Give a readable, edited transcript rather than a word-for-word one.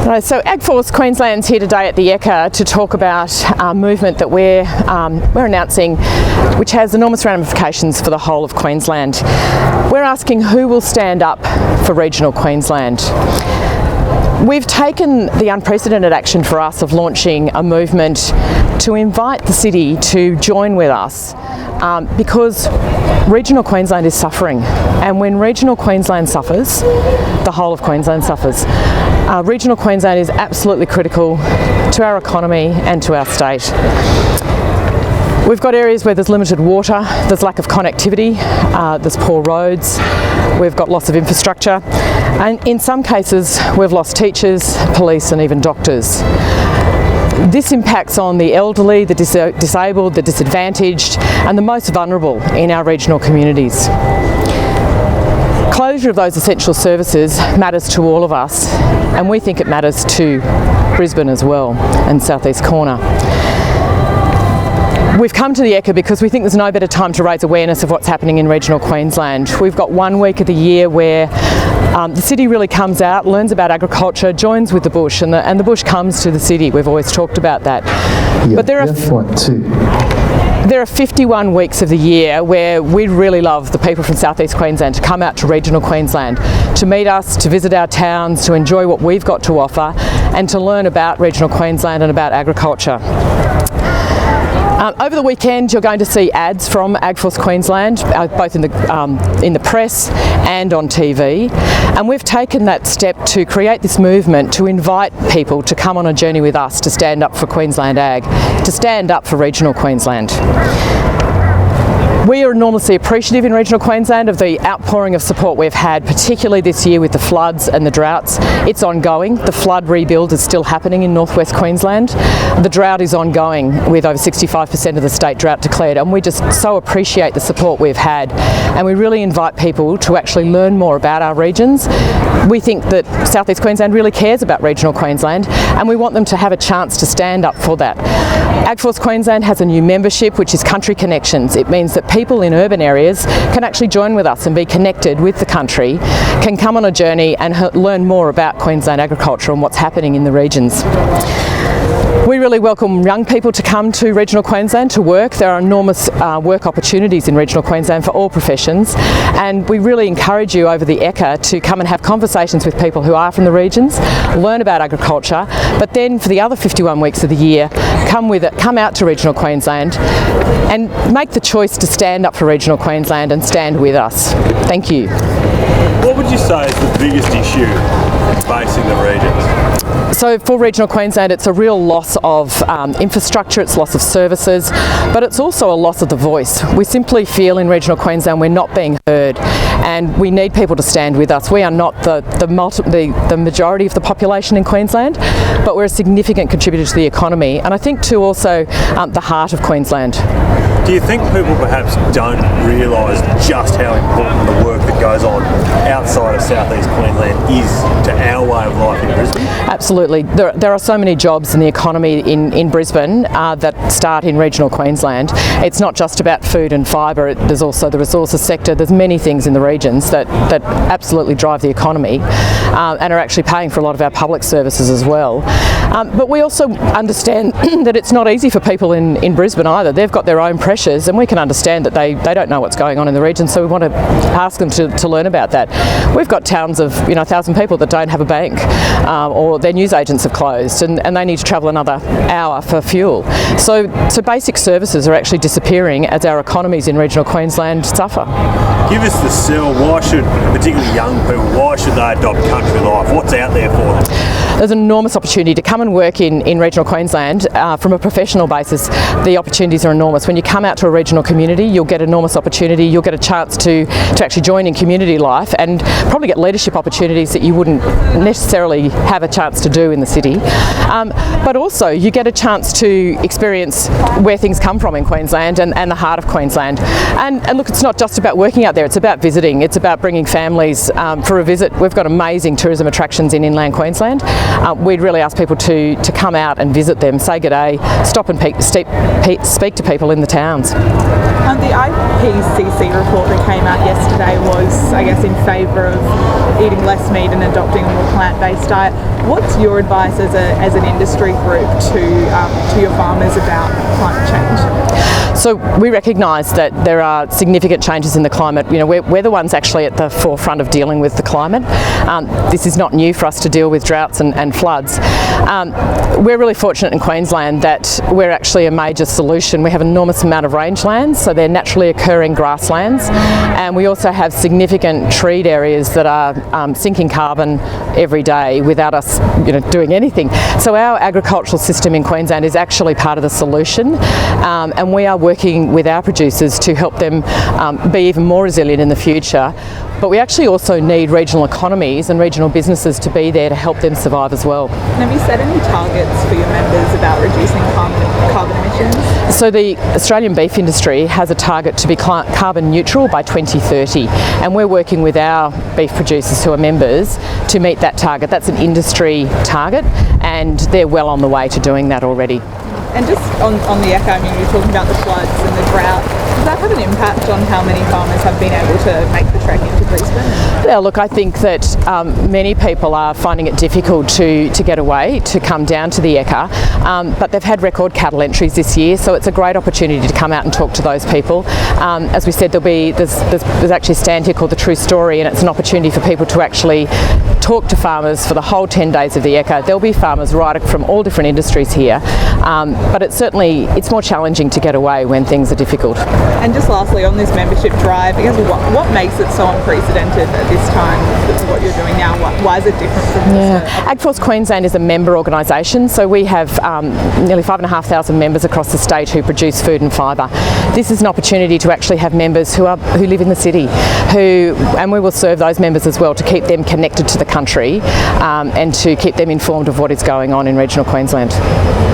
Right, so AgForce Queensland's here today at the Ekka to talk about a movement that we're announcing, which has enormous ramifications for the whole of Queensland. We're asking who will stand up for regional Queensland. We've taken the unprecedented action for us of launching a movement to invite the city to join with us because regional Queensland is suffering, and when regional Queensland suffers, the whole of Queensland suffers. Regional Queensland is absolutely critical to our economy and to our state. We've got areas where there's limited water, there's lack of connectivity, there's poor roads, we've got loss of infrastructure, and in some cases we've lost teachers, police and even doctors. This impacts on the elderly, the disabled, the disadvantaged and the most vulnerable in our regional communities. Closure of those essential services matters to all of us, and we think it matters to Brisbane as well and South East Corner. We've come to the Ekka because we think there's no better time to raise awareness of what's happening in regional Queensland. We've got 1 week of the year where the city really comes out, learns about agriculture, joins with the bush, and the bush comes to the city. We've always talked about that. Yeah, but there are 51 weeks of the year where we'd really love the people from South East Queensland to come out to regional Queensland, to meet us, to visit our towns, to enjoy what we've got to offer, and to learn about regional Queensland and about agriculture. Over the weekend you're going to see ads from AgForce Queensland, both in the press and on TV, and we've taken that step to create this movement to invite people to come on a journey with us to stand up for Queensland Ag, to stand up for regional Queensland. We are enormously appreciative in regional Queensland of the outpouring of support we've had, particularly this year with the floods and the droughts. It's ongoing. The flood rebuild is still happening in northwest Queensland. The drought is ongoing with over 65% of the state drought declared, and we just so appreciate the support we've had, and we really invite people to actually learn more about our regions. We think that South East Queensland really cares about regional Queensland, and we want them to have a chance to stand up for that. AgForce Queensland has a new membership which is Country Connections. It means that people in urban areas can actually join with us and be connected with the country, can come on a journey and learn more about Queensland agriculture and what's happening in the regions. We really welcome young people to come to regional Queensland to work. There are enormous work opportunities in regional Queensland for all professions, and we really encourage you over the Ekka to come and have conversations with people who are from the regions, learn about agriculture, but then for the other 51 weeks of the year, come out to regional Queensland and make the choice to stand up for regional Queensland and stand with us. Thank you. What would you say is the biggest issue facing the regions? So for regional Queensland, it's a real loss of infrastructure, it's loss of services, but it's also a loss of the voice. We simply feel in regional Queensland we're not being heard, and we need people to stand with us. We are not the majority of the population in Queensland, but we're a significant contributor to the economy, and I think too also the heart of Queensland. Do you think people perhaps don't realise just how important the work that goes on outside of South East Queensland is to our way of life in Brisbane? Absolutely. There are so many jobs in the economy in Brisbane that start in regional Queensland. It's not just about food and fibre, there's also the resources sector. There's many things in the regions that absolutely drive the economy and are actually paying for a lot of our public services as well. But we also understand that it's not easy for people in Brisbane either. They've got their own pressures, and we can understand that they don't know what's going on in the region, so we want to ask them to learn about that. We've got towns of 1,000 people that don't have a bank, or their newsagents have closed, and they need to travel another hour for fuel. So basic services are actually disappearing as our economies in regional Queensland suffer. Give us the sell. Why should, particularly young people, why should they adopt country life? What's out there for them? There's an enormous opportunity to come and work in regional Queensland from a professional basis. The opportunities are enormous. When you come out to a regional community, you'll get enormous opportunity. You'll get a chance to actually join in community life and probably get leadership opportunities that you wouldn't necessarily have a chance to do in the city. But also you get a chance to experience where things come from in Queensland and the heart of Queensland. And look, it's not just about working out there, it's about visiting, it's about bringing families for a visit. We've got amazing tourism attractions in inland Queensland. we'd really ask people to come out and visit them, say good day, stop and speak to people in the towns. The IPCC report that came out yesterday was, I guess, in favour of eating less meat and adopting a more plant-based diet. What's your advice as an industry group to your farmers about climate change? So we recognise that there are significant changes in the climate. You know, we're the ones actually at the forefront of dealing with the climate. This is not new for us to deal with droughts and floods. We're really fortunate in Queensland that we're actually a major solution. We have an enormous amount of rangelands, so they're naturally occurring grasslands, and we also have significant treed areas that are sinking carbon every day without us, doing anything. So our agricultural system in Queensland is actually part of the solution, and we are working with our producers to help them be even more resilient in the future. But we actually also need regional economies and regional businesses to be there to help them survive as well. And have you set any targets for your members about reducing carbon emissions? So the Australian beef industry has a target to be carbon neutral by 2030, and we're working with our beef producers who are members to meet that target. That's an industry target, and they're well on the way to doing that already. And just on the Ekka, you're talking about the floods and the drought. Does that have an impact on how many farmers have been able to make the trek into Brisbane? Yeah, look, I think that many people are finding it difficult to get away, to come down to the Ekka, but they've had record cattle entries this year, so it's a great opportunity to come out and talk to those people. As we said, there's actually a stand here called The True Story, and it's an opportunity for people to actually talk to farmers for the whole 10 days of the Ekka. There'll be farmers right from all different industries here, but it's more challenging to get away when things are difficult. And just lastly, on this membership drive, I guess what makes it so unprecedented at this time, what you're doing now? Why is it different from this? AgForce Queensland is a member organisation, so we have nearly 5,500 members across the state who produce food and fibre. This is an opportunity to actually have members who live in the city, and we will serve those members as well to keep them connected to the country and to keep them informed of what is going on in regional Queensland.